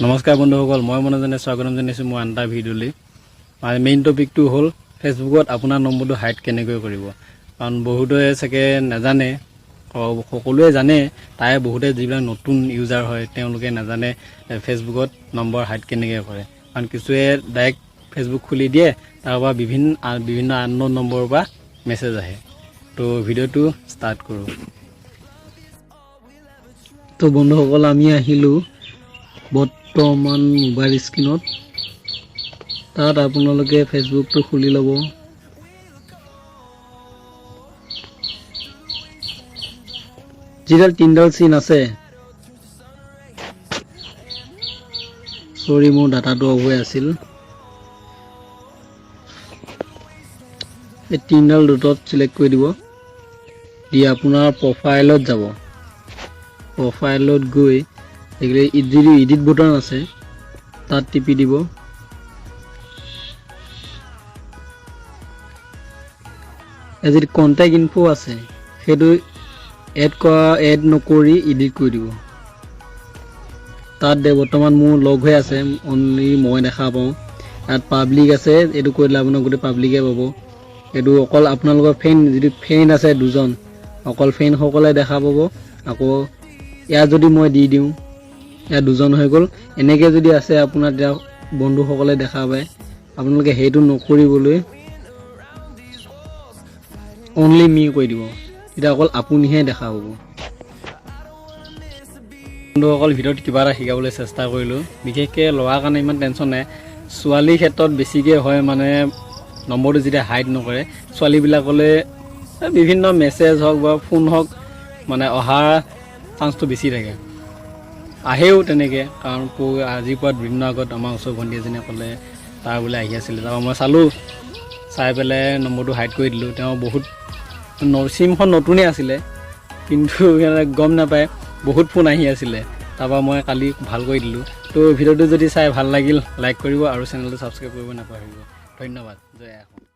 নমস্কাৰ বন্ধুসকল, মই মনোজনে স্বাগতম জনাইছোঁ মোৰ আন এটা ভিডিঅ'লৈ। মেইন টপিকটো হ'ল ফেচবুকত আপোনাৰ নম্বৰটো হাইড কেনেকৈ কৰিব। কাৰণ বহুতে চাগে নাজানে, সকলোৱে জানে, তাই বহুতে যিবিলাক নতুন ইউজাৰ হয় তেওঁলোকে নাজানে ফেচবুকত নম্বৰ হাইড কেনেকৈ কৰে। কাৰণ কিছুৱে ডাইৰেক্ট ফেচবুক খুলি দিয়ে, তাৰপৰা বিভিন্ন আননোন নম্বৰৰ পৰা মেছেজ আহে। তো ভিডিঅ'টো ষ্টাৰ্ট কৰোঁ। তো বন্ধুসকল, আমি আহিলোঁ বৰ্তমান মোবাইল স্ক্ৰীনত। তাত আপোনালোকে ফেচবুকটো খুলি ল'ব। যিডাল তিনিডাল চিন আছে, চৰি মোৰ ডাটাটো অফ হৈ আছিল। এই তিনিডাল ডটত চিলেক্ট কৰি দিব, দি আপোনাৰ প্ৰফাইলত যাব। প্ৰফাইলত গৈ যিটো এডিট বটন আছে তাত টিপি দিব। যিটো কণ্টেক্ট ইনফো আছে সেইটো এড নকৰি এডিট কৰি দিব। তাত বৰ্তমান মোৰ লগ হৈ আছে, অনলি মই দেখা পাওঁ। তাত পাব্লিক আছে, এইটো কৰিলে আপোনাক গোটেই পাব্লিকে পাব। এইটো অকল আপোনালোকৰ যিটো ফ্ৰেণ্ড আছে দুজন, অকল ফ্ৰেণ্ডসকলে দেখা পাব। আকৌ ইয়াত যদি মই দি দিওঁ, ইয়াত দুজন হৈ গ'ল। এনেকৈ যদি আছে আপোনাৰ এতিয়া বন্ধুসকলে দেখা পায়। আপোনালোকে সেইটো নকৰিবলৈ অনলি মি কৰি দিব, তেতিয়া অকল আপুনিহে দেখা পাব। বন্ধুসকল, ভিডিঅ'ত কিবা এটা শিকাবলৈ চেষ্টা কৰিলোঁ। বিশেষকৈ ল'ৰাৰ কাৰণে ইমান টেনশ্যন নাই, ছোৱালীৰ ক্ষেত্ৰত বেছিকৈ হয়। মানে নম্বৰটো যেতিয়া হাইড নকৰে, ছোৱালীবিলাকলৈ বিভিন্ন মেছেজ হওক বা ফোন হওক মানে অহাৰ চান্সটো বেছি থাকে। আহেও তেনেকৈ, কাৰণ আজিৰ পৰা দুদিনৰ আগত আমাৰ ওচৰ ভণ্টি এজনীয়ে ক'লে তাৰ বোলে আহি আছিলে। তাৰপৰা মই চালোঁ, চাই পেলাই নম্বৰটো হাইড কৰি দিলোঁ। তেওঁ চিমখন নতুনেই আছিলে, কিন্তু গম নাপায় বহুত ফোন আহি আছিলে। তাৰপৰা মই কালি ভাল কৰি দিলোঁ। তো ভিডিঅ'টো যদি চাই ভাল লাগিল, লাইক কৰিব আৰু চেনেলটো ছাবস্ক্ৰাইব কৰিব নাপাহৰিব। ধন্যবাদ। জয় আই অসম।